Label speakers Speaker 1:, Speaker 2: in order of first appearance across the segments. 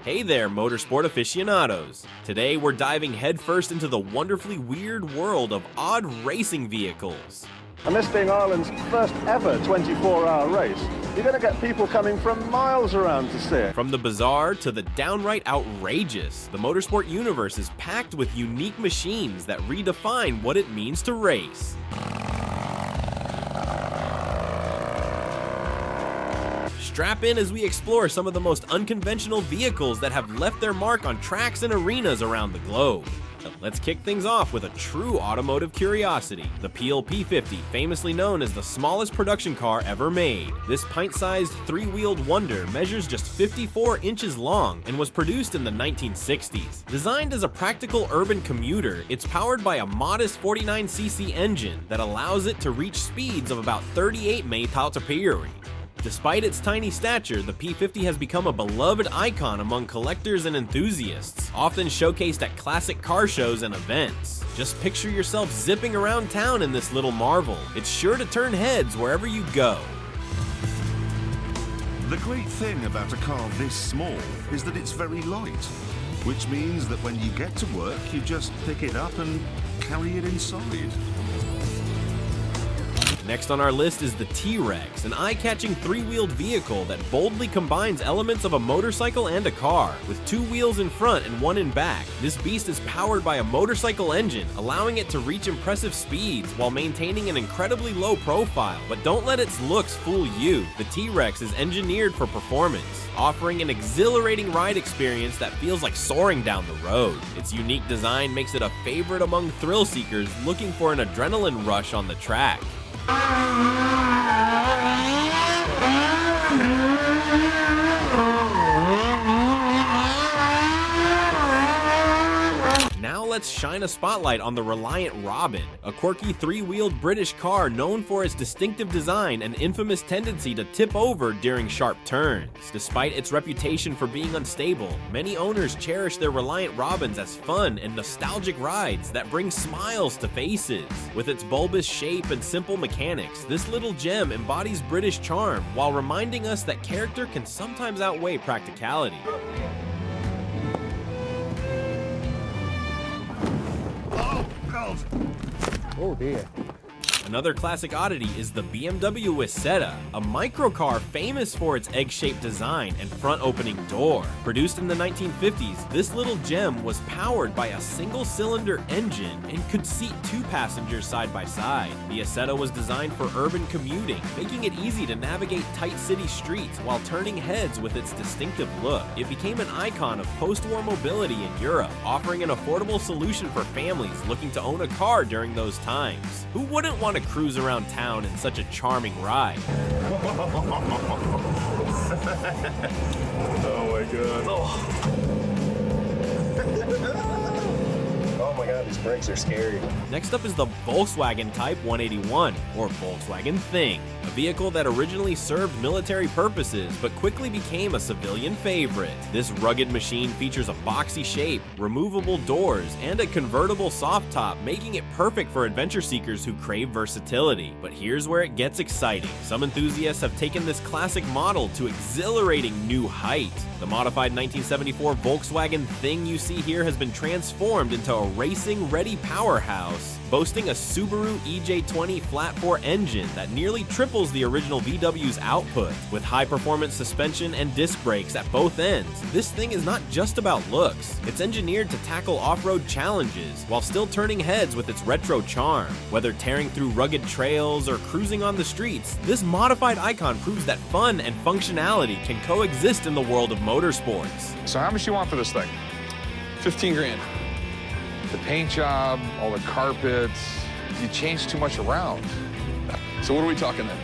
Speaker 1: Hey there, motorsport aficionados! Today we're diving headfirst into the wonderfully weird world of odd racing vehicles.
Speaker 2: And this being Ireland's first ever 24-hour race, you're going to get people coming from miles around to see it.
Speaker 1: From the bizarre to the downright outrageous, the motorsport universe is packed with unique machines that redefine what it means to race. Strap in as we explore some of the most unconventional vehicles that have left their mark on tracks and arenas around the globe. But let's kick things off with a true automotive curiosity, the Peel P50, famously known as the smallest production car ever made. This pint-sized three-wheeled wonder measures just 54 inches long and was produced in the 1960s. Designed as a practical urban commuter, it's powered by a modest 49cc engine that allows it to reach speeds of about 38 mph. Despite its tiny stature, the P50 has become a beloved icon among collectors and enthusiasts, often showcased at classic car shows and events. Just picture yourself zipping around town in this little marvel. It's sure to turn heads wherever you go.
Speaker 3: The great thing about a car this small is that it's very light, which means that when you get to work, you just pick it up and carry it inside.
Speaker 1: Next on our list is the T-Rex, an eye-catching three-wheeled vehicle that boldly combines elements of a motorcycle and a car. With two wheels in front and one in back, this beast is powered by a motorcycle engine, allowing it to reach impressive speeds while maintaining an incredibly low profile. But don't let its looks fool you. The T-Rex is engineered for performance, offering an exhilarating ride experience that feels like soaring down the road. Its unique design makes it a favorite among thrill seekers looking for an adrenaline rush on the track. Now let's shine a spotlight on the Reliant Robin, a quirky three-wheeled British car known for its distinctive design and infamous tendency to tip over during sharp turns. Despite its reputation for being unstable, many owners cherish their Reliant Robins as fun and nostalgic rides that bring smiles to faces. With its bulbous shape and simple mechanics, this little gem embodies British charm while reminding us that character can sometimes outweigh practicality.
Speaker 4: Oh dear.
Speaker 1: Another classic oddity is the BMW Isetta, a microcar famous for its egg-shaped design and front-opening door. Produced in the 1950s, this little gem was powered by a single-cylinder engine and could seat two passengers side by side. The Isetta was designed for urban commuting, making it easy to navigate tight city streets while turning heads with its distinctive look. It became an icon of post-war mobility in Europe, offering an affordable solution for families looking to own a car during those times. Who wouldn't want to cruise around town in such a charming ride?
Speaker 5: Oh my god. Oh my god, these brakes are scary.
Speaker 1: Next up is the Volkswagen Type 181, or Volkswagen Thing, a vehicle that originally served military purposes but quickly became a civilian favorite. This rugged machine features a boxy shape, removable doors, and a convertible soft top, making it perfect for adventure seekers who crave versatility. But here's where it gets exciting. Some enthusiasts have taken this classic model to exhilarating new height. The modified 1974 Volkswagen Thing you see here has been transformed into a racing-ready powerhouse, boasting a Subaru EJ20 flat-4 engine that nearly triples the original VW's output. With high-performance suspension and disc brakes at both ends, this thing is not just about looks. It's engineered to tackle off-road challenges while still turning heads with its retro charm. Whether tearing through rugged trails or cruising on the streets, this modified icon proves that fun and functionality can coexist in the world of motorsports.
Speaker 4: So how much you want for this thing?
Speaker 6: 15 grand.
Speaker 4: The paint job, all the carpets, you change too much around.
Speaker 6: So what are we talking then?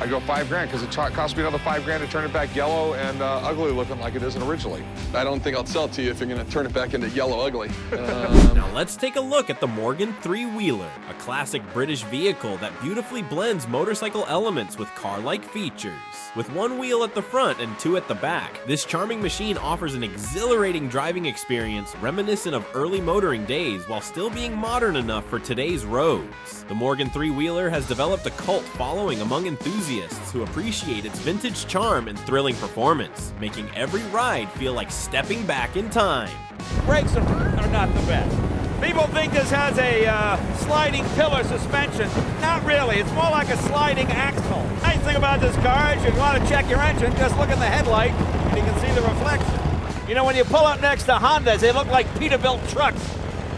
Speaker 4: I go 5 grand because it cost me another 5 grand to turn it back yellow and ugly looking like it isn't originally.
Speaker 6: I don't think I'll sell it to you if you're gonna turn it back into yellow ugly.
Speaker 1: Now let's take a look at the Morgan three-wheeler, a classic British vehicle that beautifully blends motorcycle elements with car-like features. With one wheel at the front and two at the back, this charming machine offers an exhilarating driving experience reminiscent of early motoring days while still being modern enough for today's roads. The Morgan three-wheeler has developed a cult following among enthusiasts enthusiasts who appreciate its vintage charm and thrilling performance, making every ride feel like stepping back in time.
Speaker 7: Brakes are not the best. People think this has a sliding pillar suspension. Not really. It's more like a sliding axle. Nice thing about this car is you want to check your engine, just look in the headlight and you can see the reflection. You know, when you pull up next to Hondas, they look like Peterbilt trucks.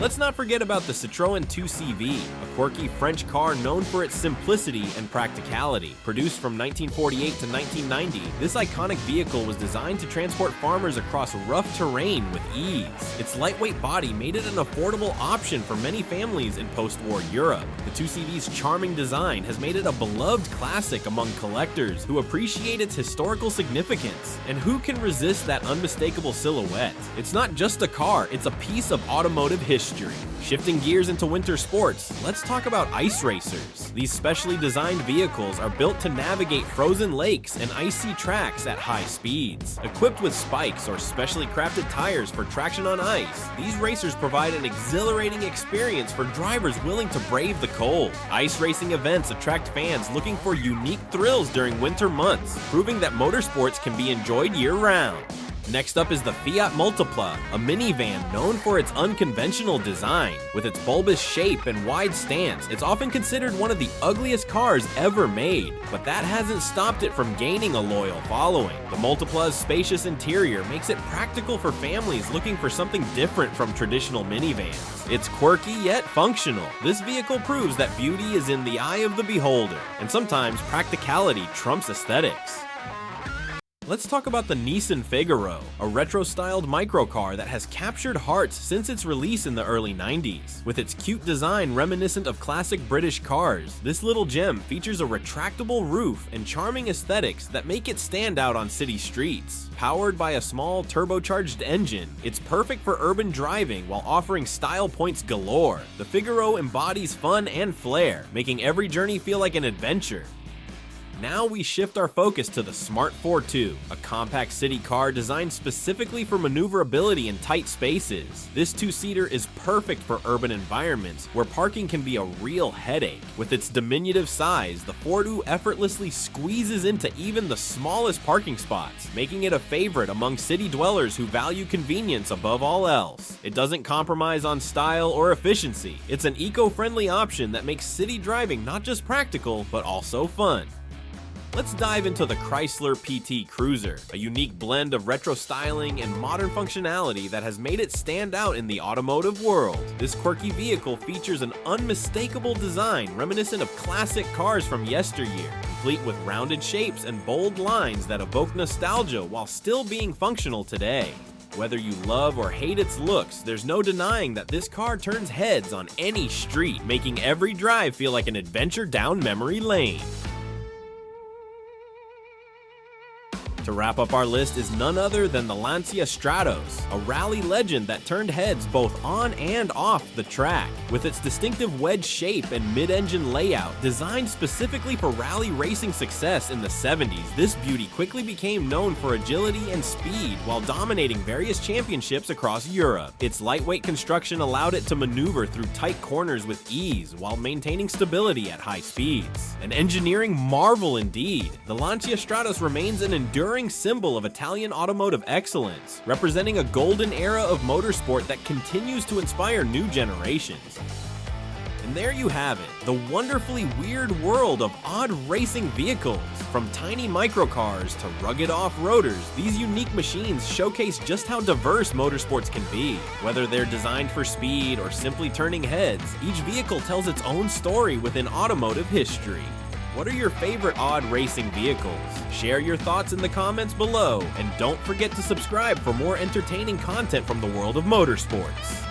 Speaker 1: Let's not forget about the Citroen 2CV, a quirky French car known for its simplicity and practicality. Produced from 1948 to 1990, this iconic vehicle was designed to transport farmers across rough terrain with ease. Its lightweight body made it an affordable option for many families in post-war Europe. The 2CV's charming design has made it a beloved classic among collectors who appreciate its historical significance. And who can resist that unmistakable silhouette? It's not just a car, it's a piece of automotive history. Shifting gears into winter sports, let's talk about ice racers. These specially designed vehicles are built to navigate frozen lakes and icy tracks at high speeds. Equipped with spikes or specially crafted tires for traction on ice, these racers provide an exhilarating experience for drivers willing to brave the cold. Ice racing events attract fans looking for unique thrills during winter months, proving that motorsports can be enjoyed year-round. Next up is the Fiat Multipla, a minivan known for its unconventional design. With its bulbous shape and wide stance, it's often considered one of the ugliest cars ever made, but that hasn't stopped it from gaining a loyal following. The Multipla's spacious interior makes it practical for families looking for something different from traditional minivans. It's quirky yet functional. This vehicle proves that beauty is in the eye of the beholder, and sometimes practicality trumps aesthetics. Let's talk about the Nissan Figaro, a retro-styled microcar that has captured hearts since its release in the early 90s. With its cute design reminiscent of classic British cars, this little gem features a retractable roof and charming aesthetics that make it stand out on city streets. Powered by a small turbocharged engine, it's perfect for urban driving while offering style points galore. The Figaro embodies fun and flair, making every journey feel like an adventure. Now we shift our focus to the Smart Fortwo, a compact city car designed specifically for maneuverability in tight spaces. This two-seater is perfect for urban environments where parking can be a real headache. With its diminutive size, the Fortwo effortlessly squeezes into even the smallest parking spots, making it a favorite among city dwellers who value convenience above all else. It doesn't compromise on style or efficiency. It's an eco-friendly option that makes city driving not just practical, but also fun. Let's dive into the Chrysler PT Cruiser, a unique blend of retro styling and modern functionality that has made it stand out in the automotive world. This quirky vehicle features an unmistakable design reminiscent of classic cars from yesteryear, complete with rounded shapes and bold lines that evoke nostalgia while still being functional today. Whether you love or hate its looks, there's no denying that this car turns heads on any street, making every drive feel like an adventure down memory lane. To wrap up our list is none other than the Lancia Stratos, a rally legend that turned heads both on and off the track. With its distinctive wedge shape and mid-engine layout, designed specifically for rally racing success in the 70s, this beauty quickly became known for agility and speed while dominating various championships across Europe. Its lightweight construction allowed it to maneuver through tight corners with ease while maintaining stability at high speeds. An engineering marvel indeed, the Lancia Stratos remains an enduring symbol of Italian automotive excellence, representing a golden era of motorsport that continues to inspire new generations. And there you have it, the wonderfully weird world of odd racing vehicles. From tiny microcars to rugged off-roaders, these unique machines showcase just how diverse motorsports can be. Whether they're designed for speed or simply turning heads, each vehicle tells its own story within automotive history. What are your favorite odd racing vehicles? Share your thoughts in the comments below, and don't forget to subscribe for more entertaining content from the world of motorsports.